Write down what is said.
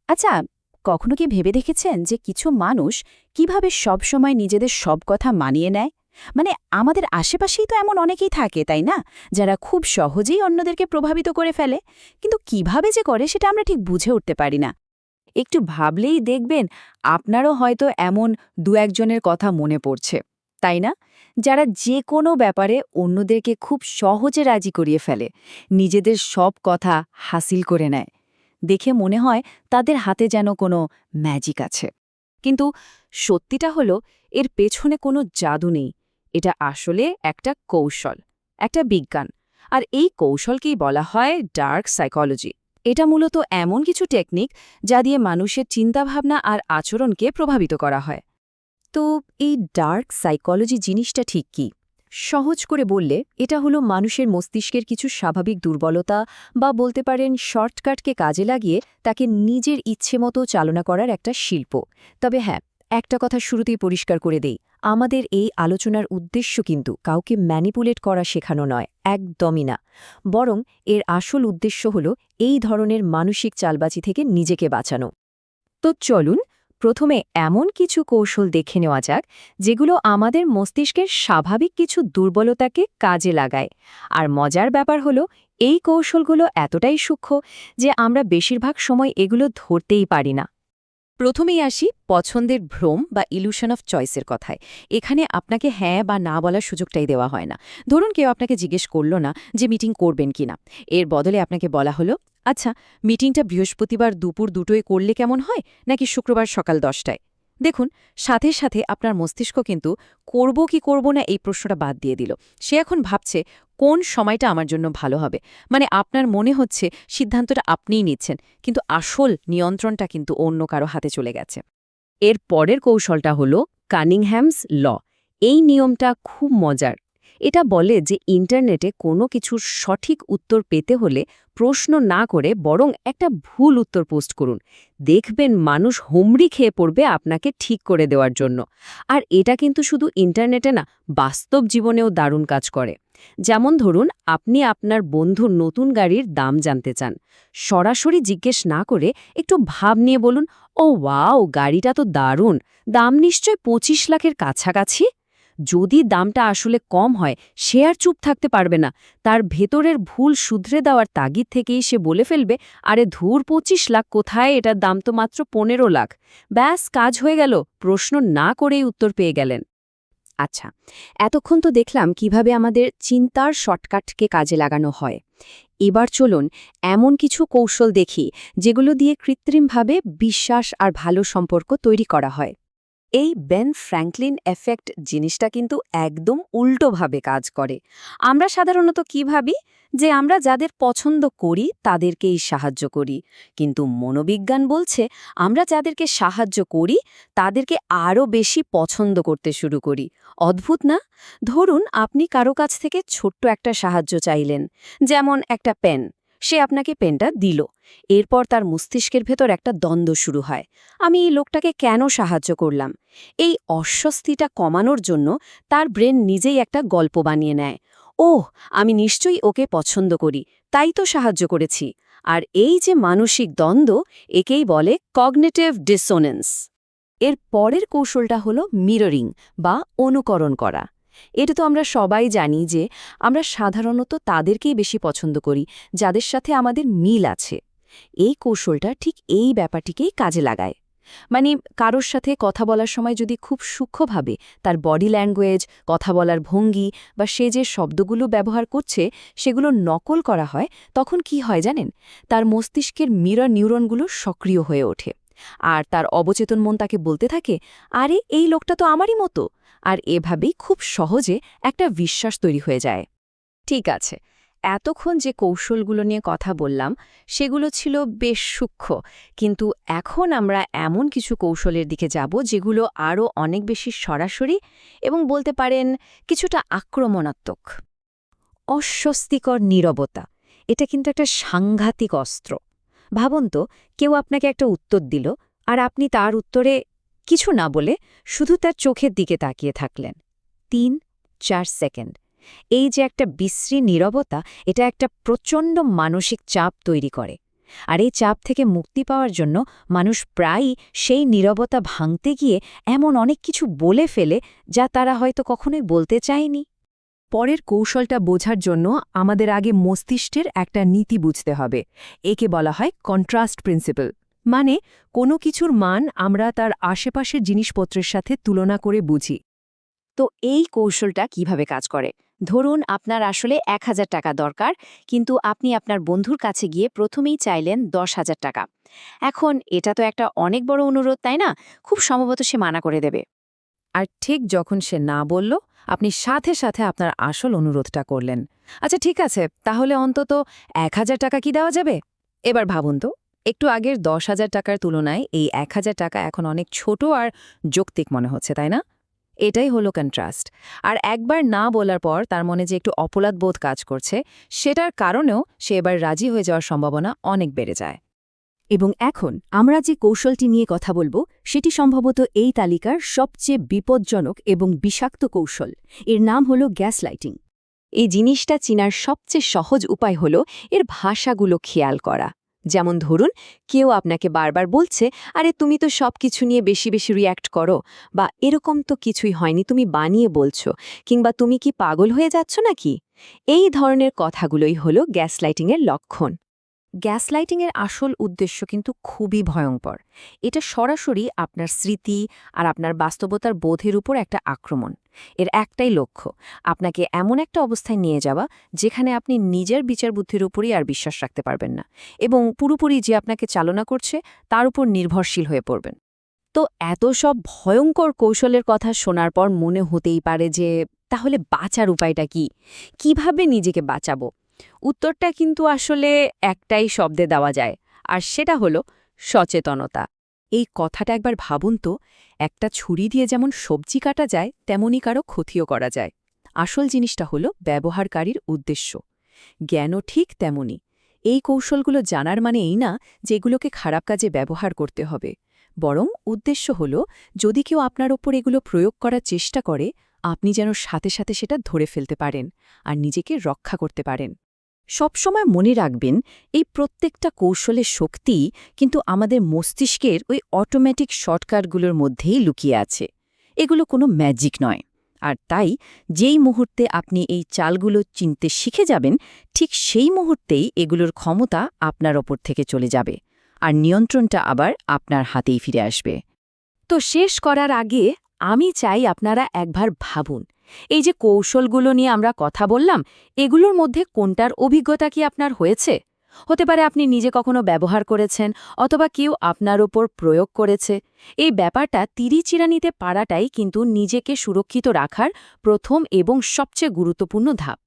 আচ্ছা, কখনো কি ভেবে দেখেছেন যে কিছু মানুষ কিভাবে সবসময় নিজেদের সব কথা মানিয়ে নেয়? মানে আমাদের আশেপাশেই তো এমন অনেকেই থাকে, তাই না? যারা খুব সহজেই অন্যদেরকে প্রভাবিত করে ফেলে, কিন্তু কিভাবে যে করে সেটা আমরা ঠিক বুঝে উঠতে পারি না। একটু ভাবলেই দেখবেন আপনারও হয়তো এমন দু একজনের কথা মনে পড়ছে, তাই না? যারা যে কোনো ব্যাপারে অন্যদেরকে খুব সহজে রাজি করিয়ে ফেলে, নিজেদের সব কথা হাসিল করে নেয়। দেখে মনে হয় তাদের হাতে যেন কোনো ম্যাজিক আছে। কিন্তু সত্যিটা হলো এর পেছনে কোনো জাদু নেই। এটা আসলে একটা কৌশল, একটা বিজ্ঞান। আর এই কৌশলকেই বলা হয় ডার্ক সাইকোলজি। এটা মূলত এমন কিছু টেকনিক যা দিয়ে মানুষের চিন্তাভাবনা আর আচরণকে প্রভাবিত করা হয়। তো এই ডার্ক সাইকোলজি জিনিসটা ঠিক কি? সহজ করে বললে এটা হলো মানুষের মস্তিষ্কের কিছু স্বাভাবিক দুর্বলতা বা বলতে পারেন শর্টকাটকে কাজে লাগিয়ে তাকে নিজের ইচ্ছে মতো চালনা করার একটা শিল্প। তবে হ্যাঁ, একটা কথা শুরুতেই পরিষ্কার করে দেই, আমাদের এই আলোচনার উদ্দেশ্য কিন্তু কাউকে ম্যানিপুলেট করা শেখানো নয়, একদমই না। বরং এর আসল উদ্দেশ্য হল এই ধরনের মানসিক চালবাজি থেকে নিজেকে বাঁচানো। তো চলুন প্রথমে এমন কিছু কৌশল দেখে নেওয়া যাক যেগুলো আমাদের মস্তিষ্কের স্বাভাবিক কিছু দুর্বলতাকে কাজে লাগায়। আর মজার ব্যাপার হলো এই কৌশলগুলো এতটাই সূক্ষ্ম যে আমরা বেশিরভাগ সময় এগুলো ধরতেই পারি না। প্রথমেই আসি পছন্দের ভ্রম বা ইলুশন অফ চয়েসের কথায়। এখানে আপনাকে হ্যাঁ বা না বলার সুযোগটাই দেওয়া হয় না। ধরুন কেউ আপনাকে জিজ্ঞেস করল না যে মিটিং করবেন কিনা, এর বদলে আপনাকে বলা হলো, আচ্ছা, মিটিংটা বৃহস্পতিবার দুপুর 2টোয় করলে কেমন হয়, নাকি শুক্রবার সকাল 10টায়? দেখুন, সাথে সাথে আপনার মস্তিষ্ক কিন্তু করব কি করব না এই প্রশ্নটা বাদ দিয়ে দিল। সে এখন ভাবছে কোন সময়টা আমার জন্য ভালো হবে। মানে আপনার মনে হচ্ছে সিদ্ধান্তটা আপনিই নিচ্ছেন, কিন্তু আসল নিয়ন্ত্রণটা কিন্তু অন্য কারো হাতে চলে গেছে। এর পরের কৌশলটা হলো কানিংহ্যামস ল। এই নিয়মটা খুব মজার। এটা বলে যে ইন্টারনেটে কোনো কিছুর সঠিক উত্তর পেতে হলে প্রশ্ন না করে বরং একটা ভুল উত্তর পোস্ট করুন। দেখবেন মানুষ হুমড়ি খেয়ে পড়বে আপনাকে ঠিক করে দেওয়ার জন্য। আর এটা কিন্তু শুধু ইন্টারনেটে না, বাস্তব জীবনেও দারুণ কাজ করে। যেমন ধরুন, আপনি আপনার বন্ধুর নতুন গাড়ির দাম জানতে চান। সরাসরি জিজ্ঞেস না করে একটু ভাব নিয়ে বলুন, ও ওয়াও, গাড়িটা তো দারুণ, দাম নিশ্চয় 25 লাখের কাছাকাছি। যদি দামটা আসলে কম হয়, সে আর চুপ থাকতে পারবে না। তার ভেতরের ভুল শুধরে দেওয়ার তাগিদ থেকেই সে বলে ফেলবে, আরে ধুর, 25 লাখ কোথায়, এটার দাম তো মাত্র 15 লাখ। ব্যাস, কাজ হয়ে গেল, প্রশ্ন না করেই উত্তর পেয়ে গেলেন। আচ্ছা, এতক্ষণ তো দেখলাম কিভাবে আমাদের চিন্তার শর্টকাটকে কাজে লাগানো হয়। এবার চলুন এমন কিছু কৌশল দেখি যেগুলো দিয়ে কৃত্রিমভাবে বিশ্বাস আর ভালো সম্পর্ক তৈরি করা হয়। এই বেন ফ্র্যাঙ্কলিন এফেক্ট জিনিসটা কিন্তু একদম উল্টোভাবে কাজ করে। আমরা সাধারণত কি ভাবি যে আমরা যাদের পছন্দ করি তাদেরকেই সাহায্য করি, কিন্তু মনোবিজ্ঞান বলছে আমরা যাদেরকে সাহায্য করি তাদেরকে আরও বেশি পছন্দ করতে শুরু করি। অদ্ভুত না? ধরুন আপনি কারো কাছ থেকে ছোট্ট একটা সাহায্য চাইলেন, যেমন একটা পেন। সে আপনাকে পেনটা দিল। এরপর তার মস্তিষ্কের ভেতর একটা দ্বন্দ্ব শুরু হয়, আমি এই লোকটাকে কেন সাহায্য করলাম? এই অস্বস্তিটা কমানোর জন্য তার ব্রেন নিজেই একটা গল্প বানিয়ে নেয়। ওহ, আমি নিশ্চয়ই ওকে পছন্দ করি, তাই তো সাহায্য করেছি। আর এই যে মানসিক দ্বন্দ্ব, একেই বলে কগনিটিভ ডিসোনেন্স। এর পরের কৌশলটা হলো মিররিং বা অনুকরণ করা। এটা তো আমরা সবাই জানি যে আমরা সাধারণত তাদেরকেই বেশি পছন্দ করি যাদের সাথে আমাদের মিল আছে। এই কৌশলটা ঠিক এই ব্যাপারটিকেই কাজে লাগায়। মানে কারোর সাথে কথা বলার সময় যদি খুব সূক্ষ্মভাবে তার বডি ল্যাঙ্গুয়েজ, কথা বলার ভঙ্গি বা সে যে শব্দগুলো ব্যবহার করছে সেগুলো নকল করা হয়, তখন কি হয় জানেন? তার মস্তিষ্কের মিরর নিউরনগুলো সক্রিয় হয়ে ওঠে। আর তার অবচেতন মন তাকে বলতে থাকে, আরে এই লোকটা তো আমারই মতো। আর এভাবেই খুব সহজে একটা বিশ্বাস তৈরি হয়ে যায়। ঠিক আছে, এতক্ষণ যে কৌশলগুলো নিয়ে কথা বললাম সেগুলো ছিল বেশ সূক্ষ্ম, কিন্তু এখন আমরা এমন কিছু কৌশলের দিকে যাব যেগুলো আরও অনেক বেশি সরাসরি এবং বলতে পারেন কিছুটা আক্রমণাত্মক। অস্বস্তিকর নীরবতা, এটা কিন্তু একটা সাংঘাতিক অস্ত্র। ভাবুন তো, কেউ আপনাকে একটা উত্তর দিল আর আপনি তার উত্তরে কিছু না বলে শুধু তার চোখের দিকে তাকিয়ে থাকলেন 3-4 সেকেন্ড। এই যে একটা বিশ্রী নীরবতা, এটা একটা প্রচণ্ড মানসিক চাপ তৈরি করে। আর এই চাপ থেকে মুক্তি পাওয়ার জন্য মানুষ প্রায়ই সেই নীরবতা ভাঙতে গিয়ে এমন অনেক কিছু বলে ফেলে যা তারা হয়তো কখনোই বলতে চায়নি। পরের কৌশলটা বোঝার জন্য আমাদের আগে মস্তিষ্কের একটা নীতি বুঝতে হবে। একে বলা হয় কন্ট্রাস্ট প্রিন্সিপাল, মানে কোনো কিছুর মান আমরা তার আশেপাশের জিনিসপত্রের সাথে তুলনা করে বুঝি। তো এই কৌশলটা কিভাবে কাজ করে? ধরুন আপনার আসলে ১,০০০ টাকা দরকার, কিন্তু আপনি আপনার বন্ধুর কাছে গিয়ে প্রথমেই চাইলেন ১০,০০০ টাকা। এখন এটা তো একটা অনেক বড় অনুরোধ, তাই না? খুব সম্ভবত সে মানা করে দেবে। আর ঠিক যখন সে না বলল, আপনি সাথে সাথে আপনার আসল অনুরোধটা করলেন। আচ্ছা ঠিক আছে, তাহলে অন্তত ১,০০০ টাকা কি দেওয়া যাবে? এবার ভাবুন তো, একটু আগের ১০,০০০ টাকার তুলনায় এই ১,০০০ টাকা এখন অনেক ছোট আর যৌক্তিক মনে হচ্ছে, তাই না? এটাই হলো কন্ট্রাস্ট। আর একবার না বলার পর তার মনে যে একটু অপরাধবোধ কাজ করছে, সেটার কারণেও সে এবার রাজি হয়ে যাওয়ার সম্ভাবনা অনেক বেড়ে যায়। এবং এখন আমরা যে কৌশলটি নিয়ে কথা বলবো সেটি সম্ভবত এই তালিকার সবচেয়ে বিপজ্জনক এবং বিষাক্ত কৌশল। এর নাম হলো গ্যাসলাইটিং। এই জিনিসটা চিনার সবচেয়ে সহজ উপায় হলো এর ভাষাগুলো খেয়াল করা। যেমন ধরুন, কেউ আপনাকে বারবার বলছে, আরে তুমি তো সব কিছু নিয়ে বেশি বেশি রিয়্যাক্ট করো, বা এরকম তো কিছুই হয়নি, তুমি বানিয়ে বলছো, কিংবা তুমি কি পাগল হয়ে যাচ্ছ নাকি? এই ধরনের কথাগুলোই হলো গ্যাসলাইটিংয়ের লক্ষণ। গ্যাসলাইটিংয়ের আসল উদ্দেশ্য কিন্তু খুবই ভয়ঙ্কর। এটা সরাসরি আপনার স্মৃতি আর আপনার বাস্তবতার বোধের উপর একটা আক্রমণ। এর একটাই লক্ষ্য, আপনাকে এমন একটা অবস্থায় নিয়ে যাওয়া যেখানে আপনি নিজের বিচার বুদ্ধির উপরই আর বিশ্বাস রাখতে পারবেন না, এবং পুরোপুরি যে আপনাকে চালনা করছে তার উপর নির্ভরশীল হয়ে পড়বেন। তো এত সব ভয়ঙ্কর কৌশলের কথা শোনার পর মনে হতেই পারে যে তাহলে বাঁচার উপায়টা কি? কিভাবে নিজেকে বাঁচাবো? উত্তরটা কিন্তু আসলে একটাই শব্দে দেওয়া যায়, আর সেটা হলো সচেতনতা। এই কথাটা একবার ভাবুন তো, একটা ছুরি দিয়ে যেমন সবজি কাটা যায় তেমনই কারো ক্ষতিও করা যায়। আসল জিনিসটা হলো ব্যবহারকারীর উদ্দেশ্য। জ্ঞানও ঠিক তেমনই। এই কৌশলগুলো জানার মানে এই না যে এগুলোকে খারাপ কাজে ব্যবহার করতে হবে, বরং উদ্দেশ্য হল যদি কেউ আপনার ওপর এগুলো প্রয়োগ করার চেষ্টা করে, আপনি যেন সাথে সাথে সেটা ধরে ফেলতে পারেন আর নিজেকে রক্ষা করতে পারেন। সবসময় মনে রাখবেন, এই প্রত্যেকটা কৌশলের শক্তি কিন্তু আমাদের মস্তিষ্কের ওই অটোমেটিক শর্টকাটগুলোর মধ্যেই লুকিয়ে আছে। এগুলো কোনো ম্যাজিক নয়। আর তাই যেই মুহূর্তে আপনি এই চালগুলো চিনতে শিখে যাবেন, ঠিক সেই মুহূর্তেই এগুলোর ক্ষমতা আপনার ওপর থেকে চলে যাবে, আর নিয়ন্ত্রণটা আবার আপনার হাতেই ফিরে আসবে। তো শেষ করার আগে আমি চাই আপনারা একবার ভাবুন, এই যে কৌশলগুলো নিয়ে আমরা কথা বললাম, এগুলোর মধ্যে কোনটার অভিজ্ঞতা কি আপনার হয়েছে? হতে পারে আপনি নিজে কখনো ব্যবহার করেছেন, অথবা কেউ আপনার ওপর প্রয়োগ করেছে। এই ব্যাপারটা তিরিচিরা নিতে পারাটাই কিন্তু নিজেকে সুরক্ষিত রাখার প্রথম এবং সবচেয়ে গুরুত্বপূর্ণ ধাপ।